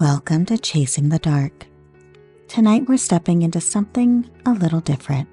Welcome to Chasing the Dark. Tonight we're stepping into something a little different.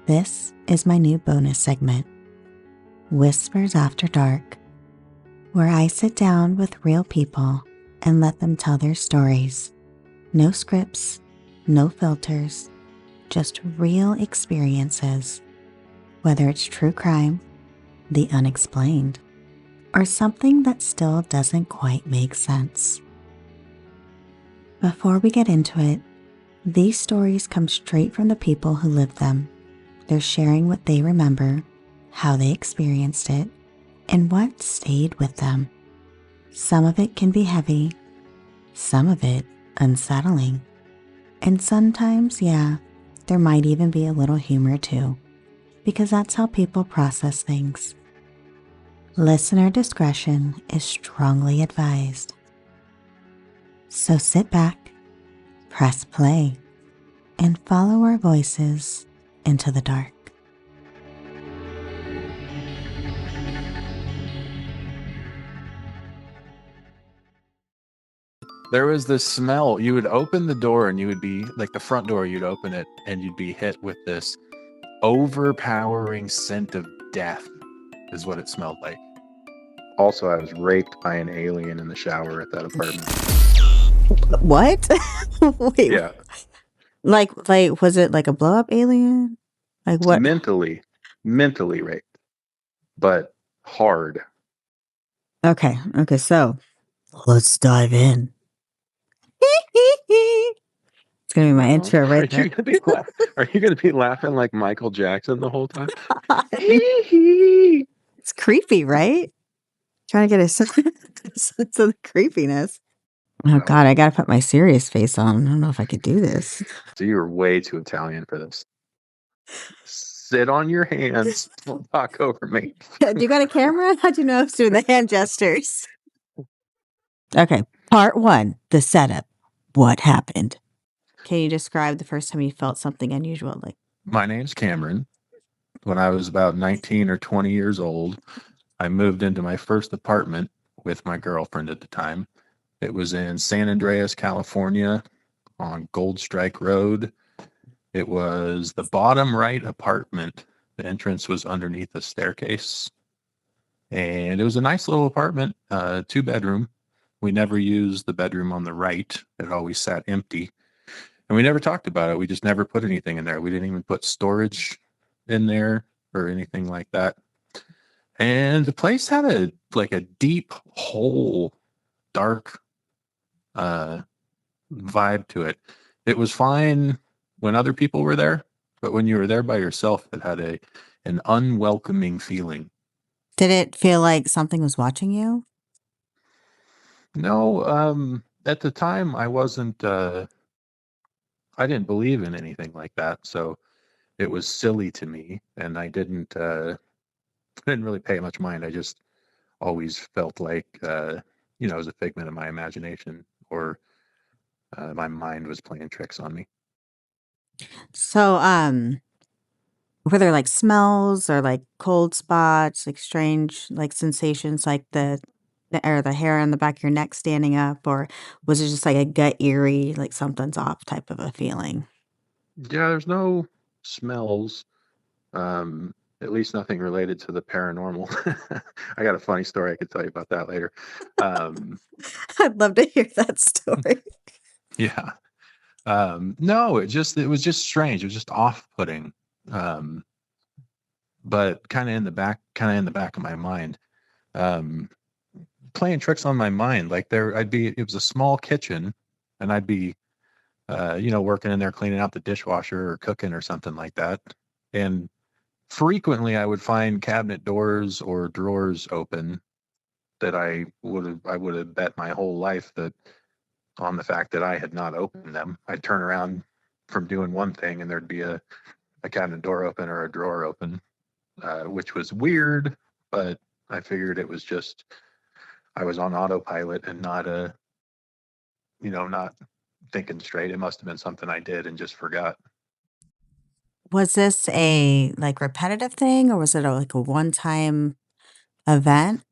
This is my new bonus segment, Whispers After Dark, where I sit down with real people and let them tell their stories. No scripts, no filters, just real experiences. Whether it's true crime, the unexplained, or something that still doesn't quite make sense. Before we get into it, these stories come straight from the people who lived them. They're sharing what they remember, how they experienced it, and what stayed with them. Some of it can be heavy, some of it unsettling, and sometimes, there might even be a little humor too, because that's how people process things. Listener discretion is strongly advised. So sit back, press play, and follow our voices into the dark. There was this smell. You would open the door and you would be like the front door, you'd open it and you'd be hit with this overpowering scent of death, is what it smelled like. Also, I was raped by an alien in the shower at that apartment. What? Wait. Yeah. Like, was it like a blow up alien? Like what? Mentally raped, but hard. Okay, so let's dive in. It's gonna be my intro right there. Are you gonna be laughing like Michael Jackson the whole time? It's creepy, right? Trying to get a sense of the creepiness. Oh God, I gotta put my serious face on. I don't know if I could do this. So you're way too Italian for this. Sit on your hands. Don't talk over me. Do you got a camera? How'd you know I was doing the hand gestures? Okay, part 1, the setup. What happened? Can you describe the first time you felt something unusual? My name's Cameron. When I was about 19 or 20 years old, I moved into my first apartment with my girlfriend at the time. It was in San Andreas, California, on Gold Strike Road. It was the bottom right apartment. The entrance was underneath a staircase. And it was a nice little apartment, 2-bedroom. We never used the bedroom on the right. It always sat empty. And we never talked about it. We just never put anything in there. We didn't even put storage in there or anything like that. And the place had a deep hole, dark vibe to it. It was fine when other people were there, but when you were there by yourself, it had an unwelcoming feeling. Did it feel like something was watching you? No, at the time I wasn't I didn't believe in anything like that, so it was silly to me, and I didn't really pay much mind. I just always felt like it was a figment of my imagination, or my mind was playing tricks on me. So, were there like smells or like cold spots, like strange like sensations, like the hair on the back of your neck standing up, or was it just like a gut eerie, like something's off type of a feeling? Yeah, there's no smells. At least nothing related to the paranormal. I got a funny story I could tell you about that later. I'd love to hear that story. Yeah. No, it was just strange. It was just off-putting. But kind of in the back of my mind, playing tricks on my mind. Like it was a small kitchen, and I'd be, working in there cleaning out the dishwasher or cooking or something like that. And frequently I would find cabinet doors or drawers open that I would have bet my whole life that on the fact that I had not opened them. I'd turn around from doing one thing and there'd be a cabinet door open or a drawer open, which was weird, but I figured it was just I was on autopilot and not thinking straight. It must have been something I did and just forgot. Was this a like repetitive thing, or was it like a one-time event?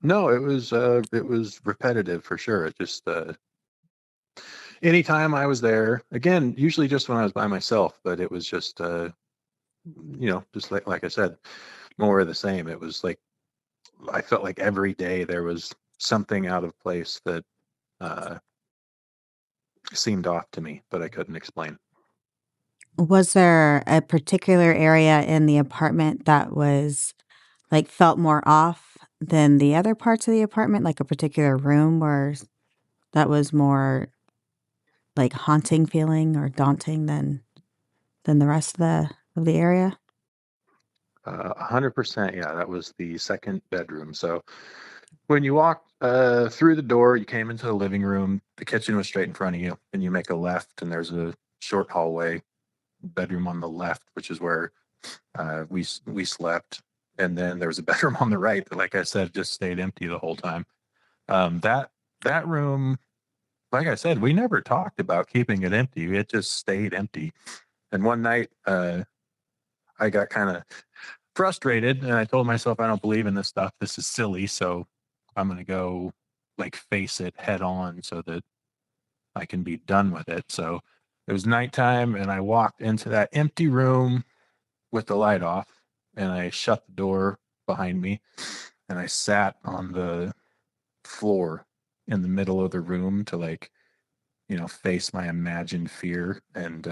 No, it was repetitive for sure. It just anytime I was there, again, usually just when I was by myself, but it was just just like I said, more of the same. It was like I felt like every day there was something out of place that uh, seemed off to me, but I couldn't explain. Was there a particular area in the apartment that was like felt more off than the other parts of the apartment, like a particular room where that was more like haunting feeling or daunting than the rest of the area? 100%, yeah, that was the second bedroom. So when you walked through the door, you came into the living room. The kitchen was straight in front of you, and you make a left, and there's a short hallway, bedroom on the left, which is where we slept, and then there was a bedroom on the right that, like I said, just stayed empty the whole time. That room, like I said, we never talked about keeping it empty. It just stayed empty. And one night, I got kind of frustrated, and I told myself, I don't believe in this stuff. This is silly, so I'm gonna go like face it head on so that I can be done with it. So it was nighttime, and I walked into that empty room with the light off, and I shut the door behind me, and I sat on the floor in the middle of the room to face my imagined fear and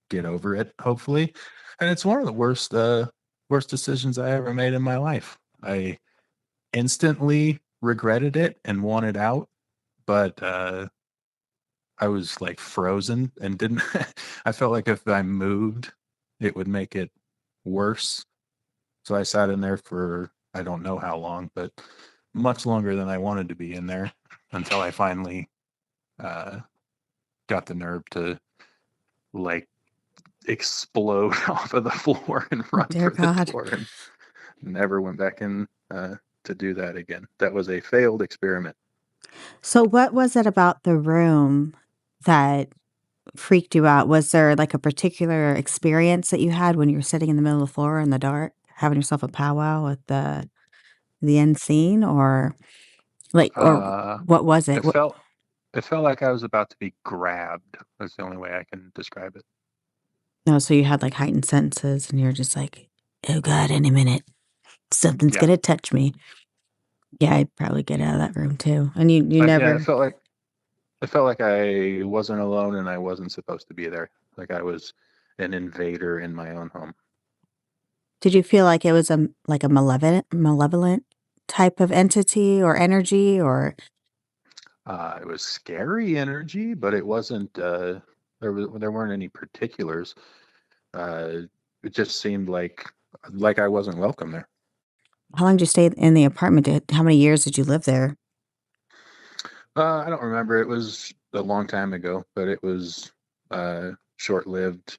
get over it, hopefully. And it's one of the worst decisions I ever made in my life. I instantly regretted it and wanted out, but I was like frozen and didn't I felt like if I moved, it would make it worse. So I sat in there for I don't know how long, but much longer than I wanted to be in there until I finally uh, got the nerve to like explode off of the floor and run Dear for the God. door, and never went back in to do that again. That was a failed experiment. So what was it about the room that freaked you out? Was there like a particular experience that you had when you were sitting in the middle of the floor in the dark, having yourself a powwow with the unseen, or or Uh, what was it? it felt it felt like I was about to be grabbed. That's the only way I can describe it. No, so you had like heightened senses and you're just like, oh God, any minute something's Yeah, gonna touch me. Yeah, I'd probably get out of that room too. And you yeah. never It felt like I wasn't alone and I wasn't supposed to be there. Like I was an invader in my own home. did you feel like it was a malevolent type of entity or energy or It was scary energy, but it wasn't. There weren't any particulars. Uh, it just seemed like I wasn't welcome there. how long did you stay in the apartment? How many years did you live there? I don't remember. It was a long time ago, but it was short-lived.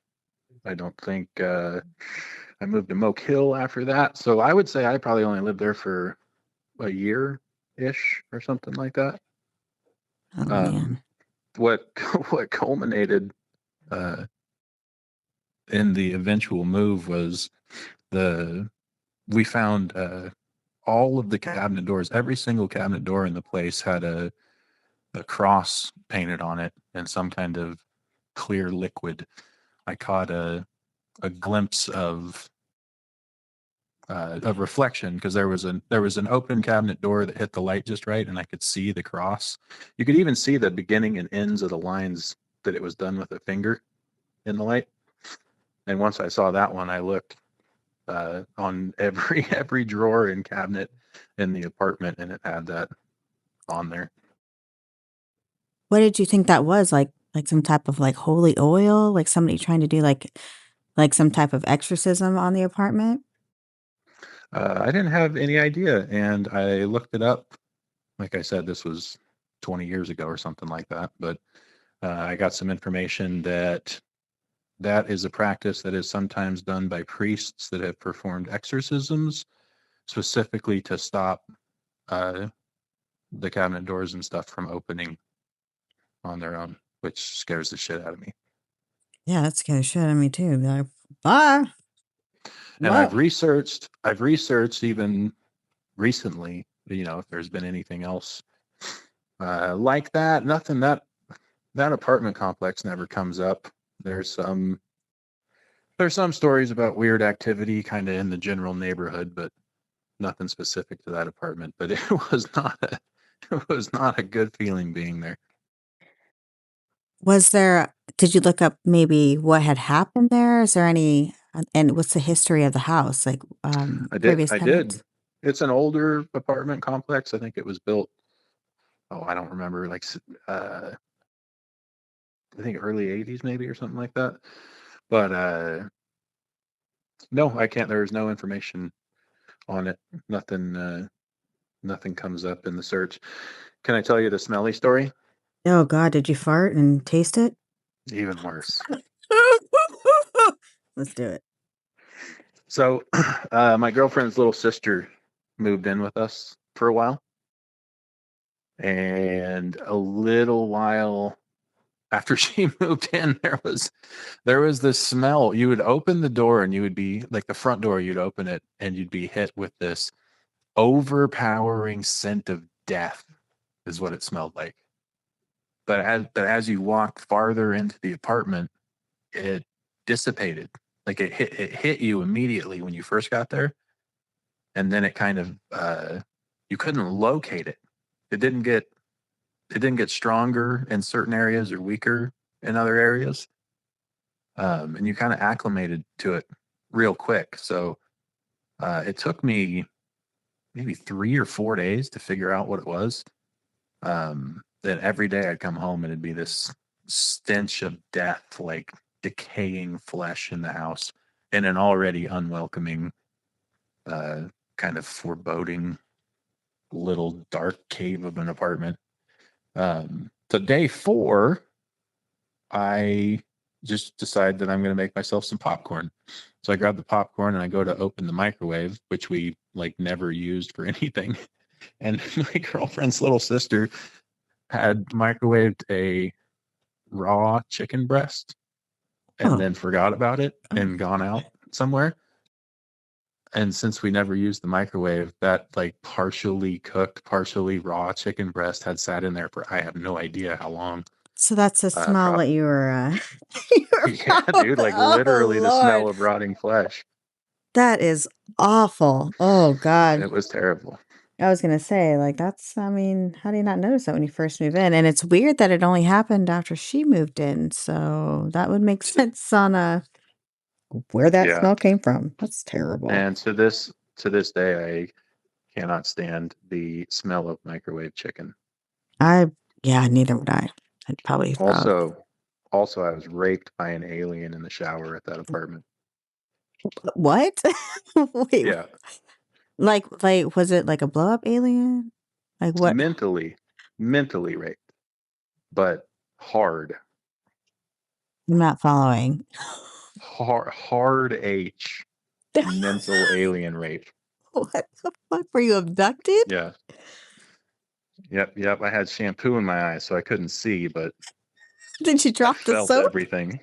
I don't think I moved to Moke Hill after that. So I would say I probably only lived there for a year-ish or something like that. Oh Um, man. what what culminated in the eventual move was the we found all of the cabinet doors. Every single cabinet door in the place had a cross painted on it and some kind of clear liquid. I caught a glimpse of reflection because there was an open cabinet door that hit the light just right, and I could see the cross. You could even see the beginning and ends of the lines that it was done with a finger in the light. And once I saw that one, I looked on every drawer and cabinet in the apartment, and it had that on there. What did you think that was? Like some type of like holy oil? Like somebody trying to do like some type of exorcism on the apartment? I didn't have any idea, and I looked it up. Like I said, this was 20 years ago or something like that. But I got some information that is a practice that is sometimes done by priests that have performed exorcisms specifically to stop uh, the cabinet doors and stuff from opening on their own, which scares the shit out of me. Yeah, that scares the shit out of me too. Be like, bye. And What? I've researched even recently if there's been anything else like that. Nothing that apartment complex never comes up. There's some stories about weird activity kind of in the general neighborhood, but nothing specific to that apartment. But it was not a good feeling being there. Did you look up maybe what had happened there? Is there any, and what's the history of the house? Like, previous I did. tenants? It's an older apartment complex. I think it was built, I don't remember, like I think early 80s maybe or something like that. But no, I can't. There's no information on it. Nothing comes up in the search. Can I tell you the smelly story? Oh God, did you fart and taste it? Even worse. Let's do it. So, my girlfriend's little sister moved in with us for a while, and a little while after she moved in, there was this smell. You would open the door, and you would be like the front door. You'd open it, and you'd be hit with this overpowering scent of death, is what it smelled like. But as you walked farther into the apartment, it dissipated. Like it hit you immediately when you first got there, and then it kind of you couldn't locate it. It didn't get stronger in certain areas or weaker in other areas, and you kind of acclimated to it real quick. So it took me maybe 3 or 4 days to figure out what it was. Then every day I'd come home and it'd be this stench of death, like decaying flesh in the house, in an already unwelcoming, kind of foreboding little dark cave of an apartment. So day 4, I just decide that I'm going to make myself some popcorn. So I grab the popcorn and I go to open the microwave, which we like never used for anything. And my girlfriend's little sister had microwaved a raw chicken breast and then forgot about it and gone out somewhere. And since we never used the microwave, that like partially cooked, partially raw chicken breast had sat in there for I have no idea how long. So that's the smell that you were, yeah, dude, like literally the smell Lord. of rotting flesh. That is awful. Oh God. It was terrible. I was gonna say, like, I mean, how do you not notice that when you first move in? And it's weird that it only happened after she moved in, so that would make sense on where that Yeah. smell came from. That's terrible. And to this day, I cannot stand the smell of microwave chicken. Yeah, neither would I. I'd probably throw up. Also, I was raped by an alien in the shower at that apartment. What? Wait, Yeah, like, was it like a blow up alien? Like what? mentally raped, but hard I'm not following. hard H, mental alien rape. What the fuck? Were you abducted? Yeah. Yep. I had shampoo in my eyes, so I couldn't see, but Did you I drop the felt soap? everything.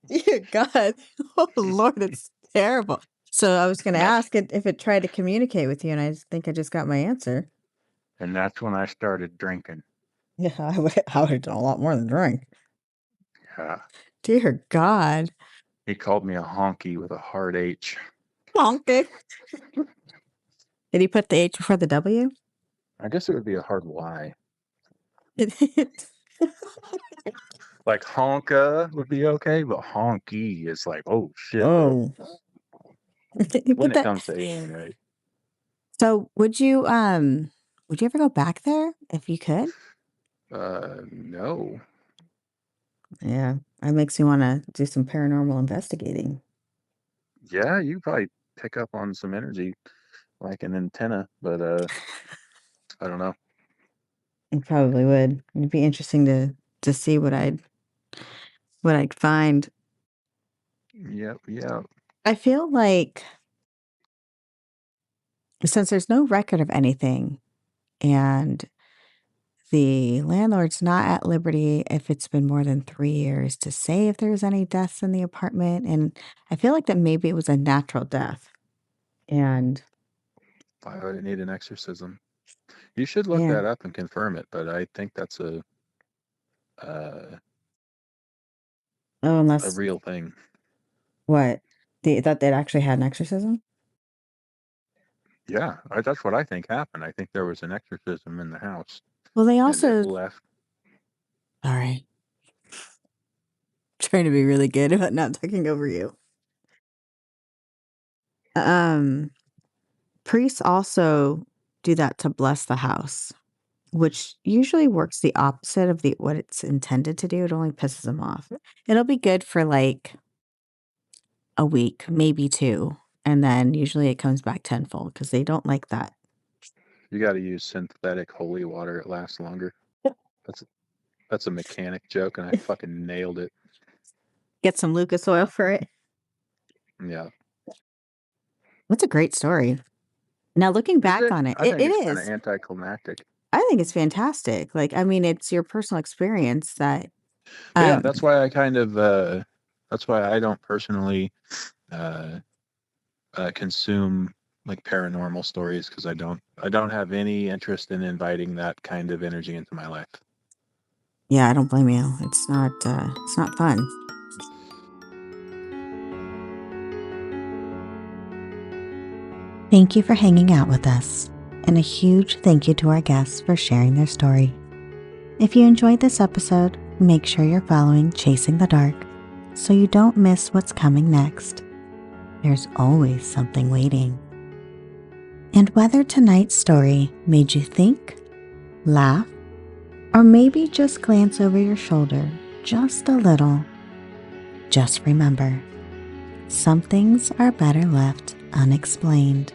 Dear God. Oh Lord, it's terrible. So I was gonna ask it if it tried to communicate with you, and I think I just got my answer. And that's when I started drinking. Yeah, I would have done a lot more than drink. Yeah. Dear God. He called me a honky with a hard H. Honky. Did he put the H before the W? I guess it would be a hard Y. Like honka would be okay, but honky is like, oh shit, bro. Oh. When it comes to alien rape. So would you ever go back there if you could? No. Yeah, that makes me want to do some paranormal investigating. Yeah, you probably pick up on some energy like an antenna, but I don't know. It probably would. It'd be interesting to see what I'd find. Yep. I feel like since there's no record of anything and the landlord's not at liberty if it's been more than 3 years to say if there's any deaths in the apartment, and I feel like that maybe it was a natural death. And Why would it need an exorcism? You should look Yeah. that up and confirm it, but I think that's a Oh, unless real thing. what? That they actually had an exorcism? Yeah, that's what I think happened. I think there was an exorcism in the house, Well, they and it also. left. All right. Trying to be really good about not talking over you. Priests also do that to bless the house, which usually works the opposite of what it's intended to do. It only pisses them off. It'll be good for like a week, maybe 2, and then usually it comes back tenfold because they don't like that. You got to use synthetic holy water; it lasts longer. That's a mechanic joke, and I fucking nailed it. Get some Lucas oil for it. Yeah, That's a great story. Now looking is back it? on it, I it think it's kind of is. anticlimactic. I think it's fantastic. Like, I mean, it's your personal experience that. But yeah, that's why I kind of. That's why I don't personally consume like paranormal stories, because I don't have any interest in inviting that kind of energy into my life. Yeah, I don't blame you. It's not fun. Thank you for hanging out with us, and a huge thank you to our guests for sharing their story. If you enjoyed this episode, make sure you're following Chasing the Dark so you don't miss what's coming next. There's always something waiting. And whether tonight's story made you think, laugh, or maybe just glance over your shoulder just a little, just remember, some things are better left unexplained.